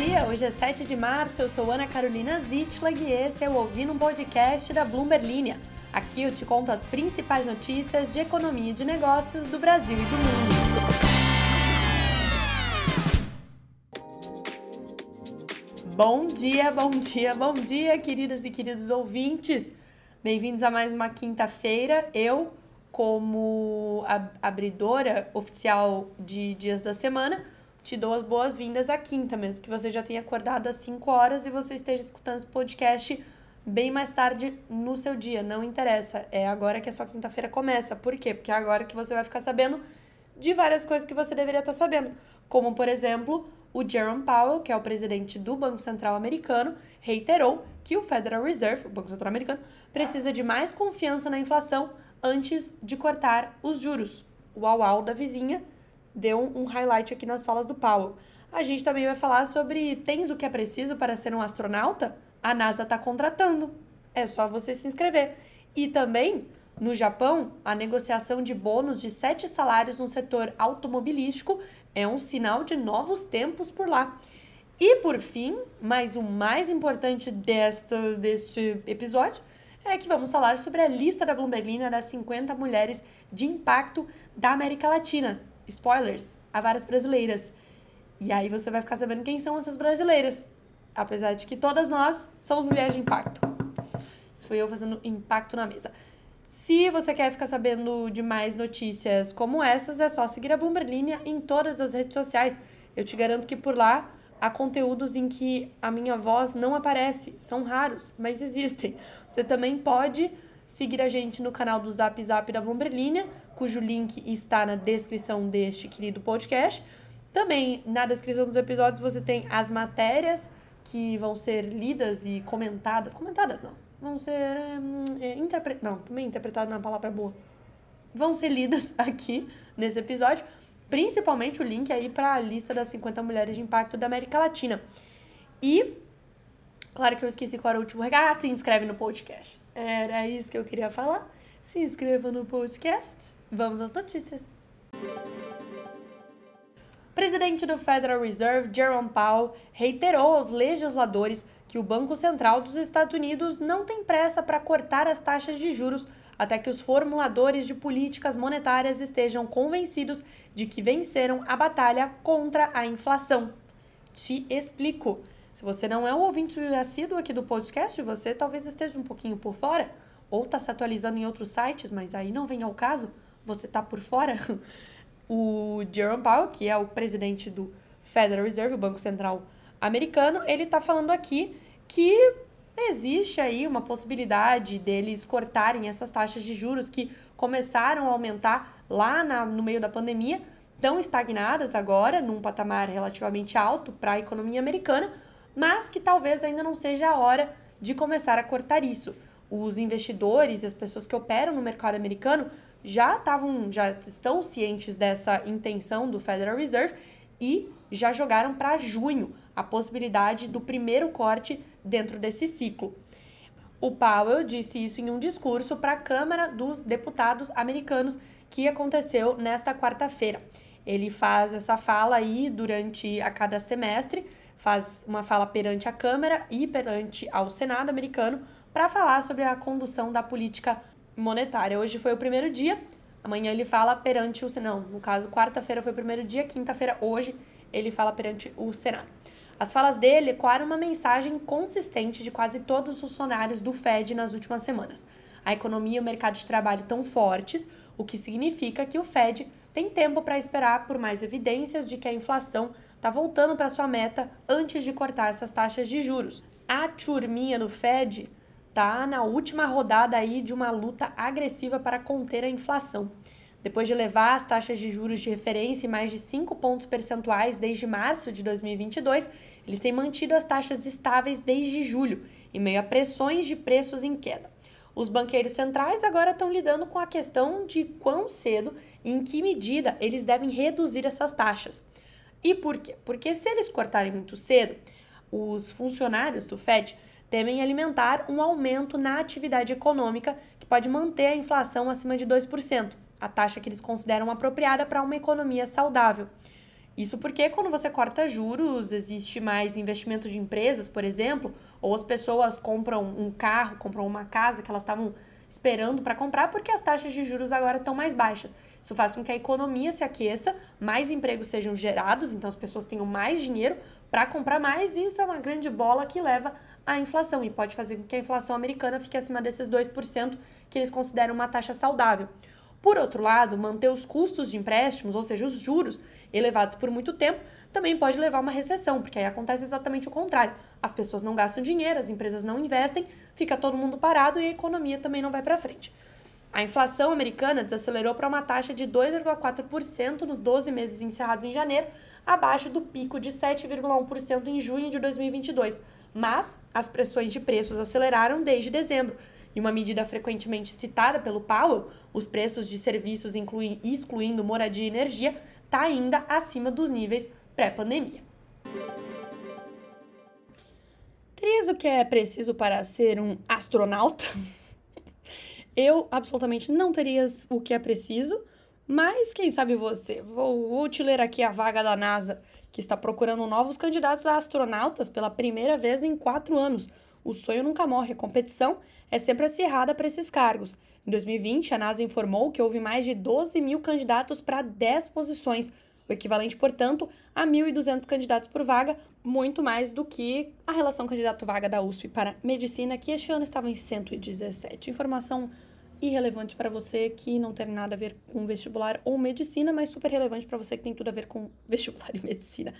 dia, hoje é 7 de março, eu sou Ana Carolina Zitlag e esse é o Ouvindo um Podcast da Bloomberg Linha. Aqui eu te conto as principais notícias de economia e de negócios do Brasil e do mundo. Bom dia, queridas e queridos ouvintes! Bem-vindos a mais uma quinta-feira. Eu, como abridora oficial de dias da semana, te dou as boas-vindas à quinta, mesmo que você já tenha acordado às 5 horas e você esteja escutando esse podcast bem mais tarde no seu dia. Não interessa, é agora que a sua quinta-feira começa. Por quê? Porque é agora que você vai ficar sabendo de várias coisas que você deveria estar sabendo. Como, por exemplo, o Jerome Powell, que é o presidente do Banco Central americano, reiterou que o Federal Reserve, o Banco Central americano, precisa de mais confiança na inflação antes de cortar os juros. O uau da vizinha deu um highlight aqui nas falas do Powell. A gente também vai falar sobre: tens o que é preciso para ser um astronauta? A NASA está contratando. É só você se inscrever. E também, no Japão, a negociação de bônus de 7 salários no setor automobilístico é um sinal de novos tempos por lá. E por fim, mas o mais importante deste episódio é que vamos falar sobre a lista da Bloomberg Linha das 50 mulheres de impacto da América Latina. Spoilers, há várias brasileiras. E aí você vai ficar sabendo quem são essas brasileiras. Apesar de que todas nós somos mulheres de impacto. Isso foi eu fazendo impacto na mesa. Se você quer ficar sabendo de mais notícias como essas, é só seguir a Bloomberg Linha em todas as redes sociais. Eu te garanto que por lá há conteúdos em que a minha voz não aparece. São raros, mas existem. Você também pode seguir a gente no canal do Zap Zap da Bloomberg Linha, cujo link está na descrição deste querido podcast. Também na descrição dos episódios você tem as matérias que vão ser lidas e comentadas. Comentadas não. Vão ser interpretadas. Não, também interpretado não é uma palavra boa. Vão ser lidas aqui nesse episódio. Principalmente o link aí para a lista das 50 mulheres de impacto da América Latina. E, claro que eu esqueci qual era o último recado. Se inscreve no podcast. Era isso que eu queria falar. Se inscreva no podcast. Vamos às notícias. O presidente do Federal Reserve, Jerome Powell, reiterou aos legisladores que o Banco Central dos Estados Unidos não tem pressa para cortar as taxas de juros até que os formuladores de políticas monetárias estejam convencidos de que venceram a batalha contra a inflação. Te explico. Se você não é um ouvinte assíduo aqui do podcast, você talvez esteja um pouquinho por fora, ou está se atualizando em outros sites, mas aí não vem ao caso, você está por fora. O Jerome Powell, que é o presidente do Federal Reserve, o Banco Central americano, ele está falando aqui que existe aí uma possibilidade deles cortarem essas taxas de juros que começaram a aumentar lá no meio da pandemia, estão estagnadas agora num patamar relativamente alto para a economia americana, mas que talvez ainda não seja a hora de começar a cortar isso. Os investidores e as pessoas que operam no mercado americano já estão cientes dessa intenção do Federal Reserve e já jogaram para junho a possibilidade do primeiro corte dentro desse ciclo. O Powell disse isso em um discurso para a Câmara dos Deputados americanos que aconteceu nesta quarta-feira. Ele faz essa fala aí durante a cada semestre, faz uma fala perante a Câmara e perante ao Senado americano para falar sobre a condução da política monetária. Hoje foi o primeiro dia, amanhã ele fala perante o Senado. No caso, quarta-feira foi o primeiro dia, quinta-feira, hoje, ele fala perante o Senado. As falas dele ecoaram uma mensagem consistente de quase todos os funcionários do Fed nas últimas semanas. A economia e o mercado de trabalho estão fortes, o que significa que o Fed tem tempo para esperar por mais evidências de que a inflação está voltando para sua meta antes de cortar essas taxas de juros. A turminha do Fed está na última rodada aí de uma luta agressiva para conter a inflação. Depois de elevar as taxas de juros de referência em mais de 5 pontos percentuais desde março de 2022, eles têm mantido as taxas estáveis desde julho, em meio a pressões de preços em queda. Os banqueiros centrais agora estão lidando com a questão de quão cedo e em que medida eles devem reduzir essas taxas. E por quê? Porque se eles cortarem muito cedo, os funcionários do Fed temem alimentar um aumento na atividade econômica que pode manter a inflação acima de 2%, a taxa que eles consideram apropriada para uma economia saudável. Isso porque quando você corta juros, existe mais investimento de empresas, por exemplo, ou as pessoas compram um carro, compram uma casa que elas estavam esperando para comprar porque as taxas de juros agora estão mais baixas. Isso faz com que a economia se aqueça, mais empregos sejam gerados, então as pessoas tenham mais dinheiro para comprar mais, e isso é uma grande bola que leva à inflação e pode fazer com que a inflação americana fique acima desses 2% que eles consideram uma taxa saudável. Por outro lado, manter os custos de empréstimos, ou seja, os juros, elevados por muito tempo, também pode levar a uma recessão, porque aí acontece exatamente o contrário. As pessoas não gastam dinheiro, as empresas não investem, fica todo mundo parado e a economia também não vai para frente. A inflação americana desacelerou para uma taxa de 2,4% nos 12 meses encerrados em janeiro, abaixo do pico de 7,1% em junho de 2022. Mas as pressões de preços aceleraram desde dezembro. E uma medida frequentemente citada pelo Powell, os preços de serviços, excluindo moradia e energia, está ainda acima dos níveis pré-pandemia. Terias o que é preciso para ser um astronauta? Eu absolutamente não terias o que é preciso, mas quem sabe você? Vou te ler aqui a vaga da NASA, que está procurando novos candidatos a astronautas pela primeira vez em 4 anos. O sonho nunca morre, a competição é sempre acirrada para esses cargos. Em 2020, a NASA informou que houve mais de 12 mil candidatos para 10 posições, o equivalente, portanto, a 1.200 candidatos por vaga, muito mais do que a relação candidato-vaga da USP para medicina, que este ano estava em 117. Informação irrelevante para você que não tem nada a ver com vestibular ou medicina, mas super relevante para você que tem tudo a ver com vestibular e medicina.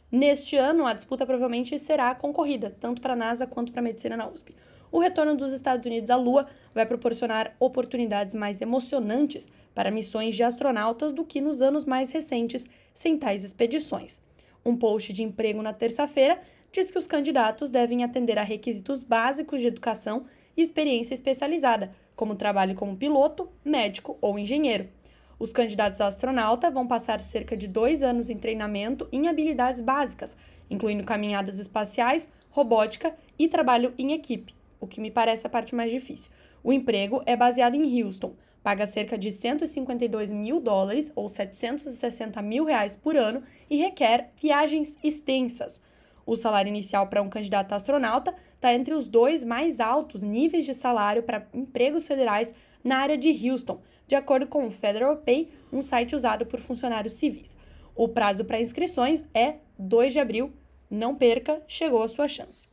Neste ano, a disputa provavelmente será concorrida, tanto para a NASA quanto para a medicina na USP. O retorno dos Estados Unidos à Lua vai proporcionar oportunidades mais emocionantes para missões de astronautas do que nos anos mais recentes, sem tais expedições. Um post de emprego na terça-feira diz que os candidatos devem atender a requisitos básicos de educação e experiência especializada, como trabalho como piloto, médico ou engenheiro. Os candidatos a astronauta vão passar cerca de 2 anos em treinamento em habilidades básicas, incluindo caminhadas espaciais, robótica e trabalho em equipe, o que me parece a parte mais difícil. O emprego é baseado em Houston, paga cerca de $152 mil, ou R$760 mil por ano, e requer viagens extensas. O salário inicial para um candidato a astronauta está entre os 2 mais altos níveis de salário para empregos federais na área de Houston, de acordo com o Federal Pay, um site usado por funcionários civis. O prazo para inscrições é 2 de abril. Não perca, chegou a sua chance.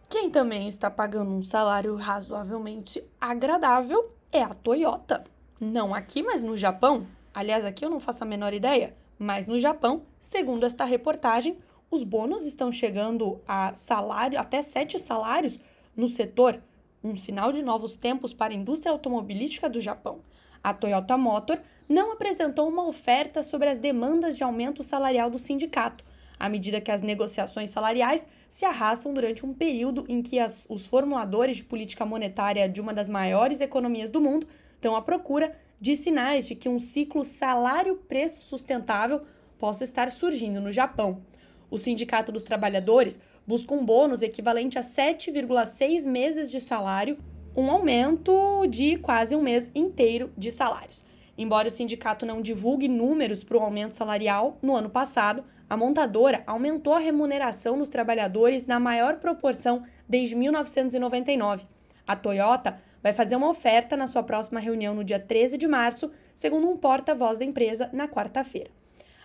Quem também está pagando um salário razoavelmente agradável é a Toyota. Não aqui, mas no Japão. Aliás, aqui eu não faço a menor ideia, mas no Japão, segundo esta reportagem, os bônus estão chegando a salário, até 7 salários no setor, um sinal de novos tempos para a indústria automobilística do Japão. A Toyota Motor não apresentou uma oferta sobre as demandas de aumento salarial do sindicato, à medida que as negociações salariais se arrastam durante um período em que os formuladores de política monetária de uma das maiores economias do mundo estão à procura de sinais de que um ciclo salário-preço sustentável possa estar surgindo no Japão. O Sindicato dos Trabalhadores busca um bônus equivalente a 7,6 meses de salário, um aumento de quase um mês inteiro de salários. Embora o sindicato não divulgue números para o aumento salarial, no ano passado, a montadora aumentou a remuneração dos trabalhadores na maior proporção desde 1999. A Toyota vai fazer uma oferta na sua próxima reunião no dia 13 de março, segundo um porta-voz da empresa, na quarta-feira.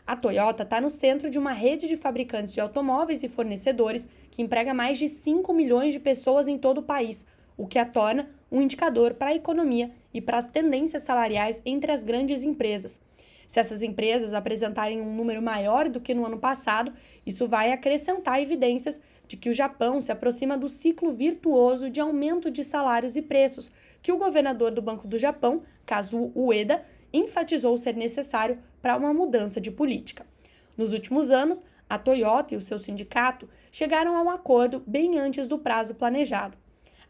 A Toyota está no centro de uma rede de fabricantes de automóveis e fornecedores que emprega mais de 5 milhões de pessoas em todo o país, o que a torna um indicador para a economia e para as tendências salariais entre as grandes empresas. Se essas empresas apresentarem um número maior do que no ano passado, isso vai acrescentar evidências de que o Japão se aproxima do ciclo virtuoso de aumento de salários e preços, que o governador do Banco do Japão, Kazuo Ueda, enfatizou ser necessário para uma mudança de política. Nos últimos anos, a Toyota e o seu sindicato chegaram a um acordo bem antes do prazo planejado.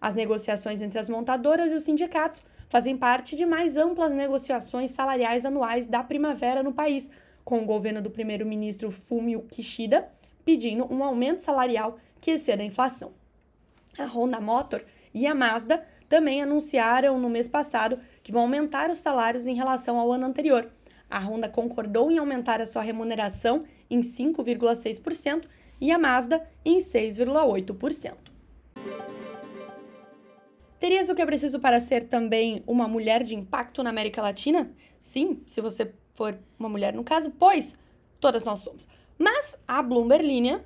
As negociações entre as montadoras e os sindicatos fazem parte de mais amplas negociações salariais anuais da primavera no país, com o governo do primeiro-ministro Fumio Kishida pedindo um aumento salarial que exceda a inflação. A Honda Motor e a Mazda também anunciaram no mês passado que vão aumentar os salários em relação ao ano anterior. A Honda concordou em aumentar a sua remuneração em 5,6% e a Mazda em 6,8%. Terias o que é preciso para ser também uma mulher de impacto na América Latina? Sim, se você for uma mulher no caso, pois todas nós somos. Mas a Bloomberg Linea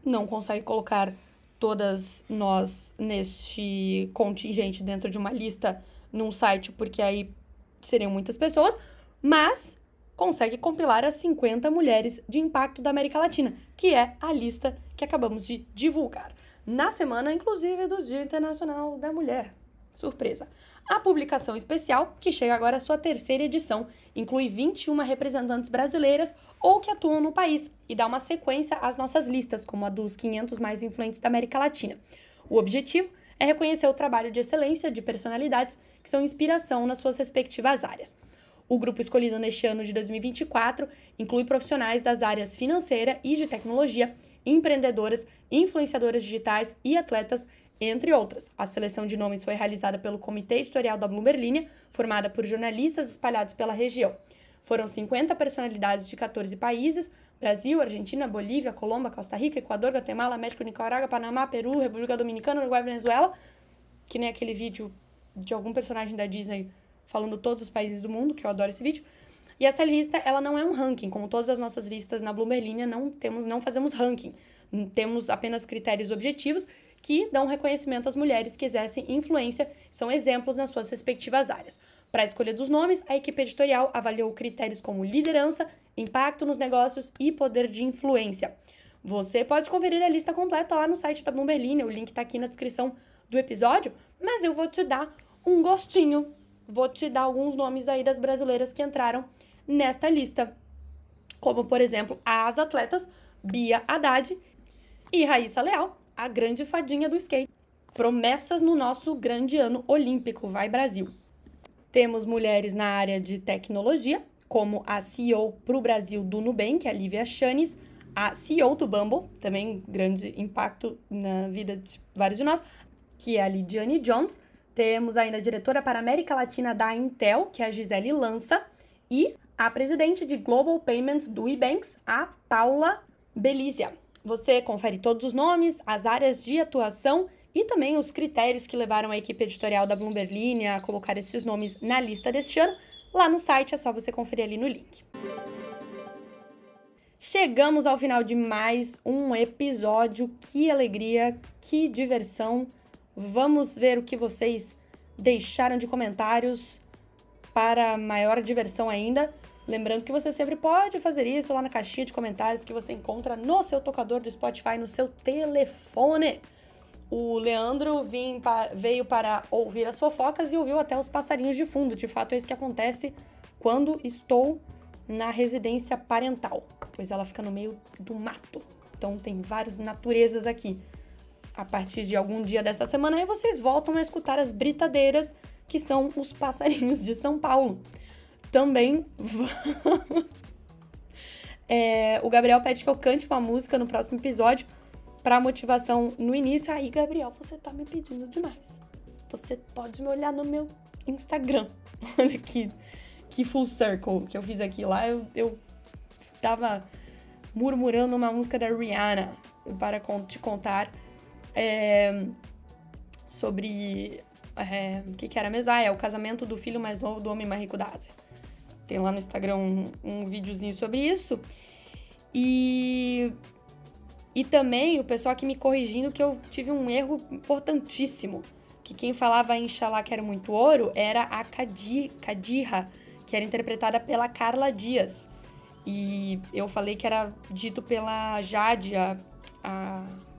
não consegue colocar todas nós neste contingente dentro de uma lista num site, porque aí seriam muitas pessoas, mas consegue compilar as 50 mulheres de impacto da América Latina, que é a lista que acabamos de divulgar. Na semana, inclusive, do Dia Internacional da Mulher. Surpresa! A publicação especial, que chega agora à sua 3ª edição, inclui 21 representantes brasileiras ou que atuam no país e dá uma sequência às nossas listas, como a dos 500 mais influentes da América Latina. O objetivo é reconhecer o trabalho de excelência de personalidades que são inspiração nas suas respectivas áreas. O grupo escolhido neste ano de 2024 inclui profissionais das áreas financeira e de tecnologia, empreendedoras, influenciadoras digitais e atletas, entre outras. A seleção de nomes foi realizada pelo Comitê Editorial da Bloomberg Linea, formada por jornalistas espalhados pela região. Foram 50 personalidades de 14 países: Brasil, Argentina, Bolívia, Colômbia, Costa Rica, Equador, Guatemala, México, Nicarágua, Panamá, Peru, República Dominicana, Uruguai e Venezuela, que nem aquele vídeo de algum personagem da Disney falando todos os países do mundo, que eu adoro esse vídeo. E essa lista, ela não é um ranking, como todas as nossas listas na Bloomberg Linea, não fazemos ranking. Temos apenas critérios objetivos que dão reconhecimento às mulheres que exercem influência, são exemplos nas suas respectivas áreas. Para a escolha dos nomes, a equipe editorial avaliou critérios como liderança, impacto nos negócios e poder de influência. Você pode conferir a lista completa lá no site da Bloomberg Linea, o link está aqui na descrição do episódio, mas eu vou te dar um gostinho, vou te dar alguns nomes aí das brasileiras que entraram nesta lista, como, por exemplo, as atletas Bia Haddad e Raíssa Leal, a grande fadinha do skate. Promessas no nosso grande ano olímpico, vai Brasil! Temos mulheres na área de tecnologia, como a CEO para o Brasil do Nubank, a Lívia Chanes, a CEO do Bumble, também grande impacto na vida de vários de nós, que é a Lidiane Jones. Temos ainda a diretora para a América Latina da Intel, que é a Gisele Lança, e a presidente de Global Payments do eBanks, a Paula Belizia. Você confere todos os nomes, as áreas de atuação e também os critérios que levaram a equipe editorial da Bloomberg Linea a colocar esses nomes na lista deste ano. Lá no site, é só você conferir ali no link. Chegamos ao final de mais um episódio. Que alegria, que diversão. Vamos ver o que vocês deixaram de comentários para maior diversão ainda. Lembrando que você sempre pode fazer isso lá na caixinha de comentários que você encontra no seu tocador do Spotify, no seu telefone. O Leandro veio para ouvir as fofocas e ouviu até os passarinhos de fundo. De fato, é isso que acontece quando estou na residência parental, pois ela fica no meio do mato. Então, tem várias naturezas aqui. A partir de algum dia dessa semana, aí vocês voltam a escutar as britadeiras, que são os passarinhos de São Paulo. Também o Gabriel pede que eu cante uma música no próximo episódio para motivação no início. Aí, Gabriel, você tá me pedindo demais. Você pode me olhar no meu Instagram. Olha que full circle que eu fiz aqui. Lá eu tava murmurando uma música da Rihanna para te contar sobre o que era mesmo? É o casamento do filho mais novo do homem mais rico da Ásia. Tem lá no Instagram um videozinho sobre isso. E também o pessoal aqui me corrigindo que eu tive um erro importantíssimo. Que quem falava Inshallah que era muito ouro era a Kadira, que era interpretada pela Carla Dias. E eu falei que era dito pela Jade,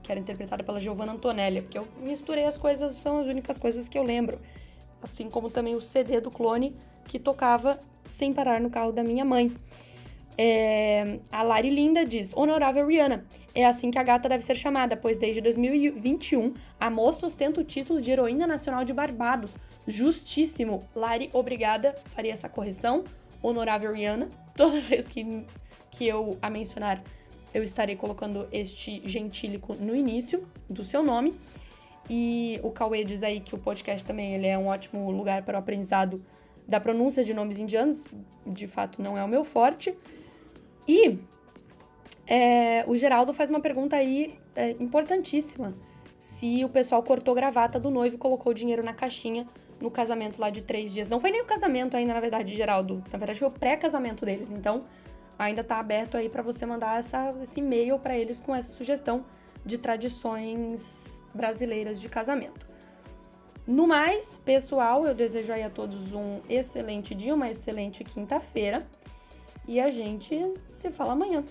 que era interpretada pela Giovanna Antonelli, porque eu misturei as coisas, são as únicas coisas que eu lembro. Assim como também o CD do Clone, que tocava sem parar no carro da minha mãe. A Lari Linda diz: Honorável Rihanna, é assim que a gata deve ser chamada, pois desde 2021 a moça ostenta o título de heroína nacional de Barbados. Justíssimo. Lari, obrigada, faria essa correção. Honorável Rihanna, toda vez que eu a mencionar, eu estarei colocando este gentílico no início do seu nome. E o Cauê diz aí que o podcast também ele é um ótimo lugar para o aprendizado da pronúncia de nomes indianos, de fato não é o meu forte. E o Geraldo faz uma pergunta aí importantíssima. Se o pessoal cortou gravata do noivo e colocou o dinheiro na caixinha no casamento lá de 3 dias. Não foi nem o casamento ainda, na verdade, Geraldo. Na verdade, foi o pré-casamento deles. Então, ainda tá aberto aí pra você mandar esse e-mail pra eles com essa sugestão de tradições brasileiras de casamento. No mais, pessoal, eu desejo aí a todos um excelente dia, uma excelente quinta-feira. E a gente se fala amanhã.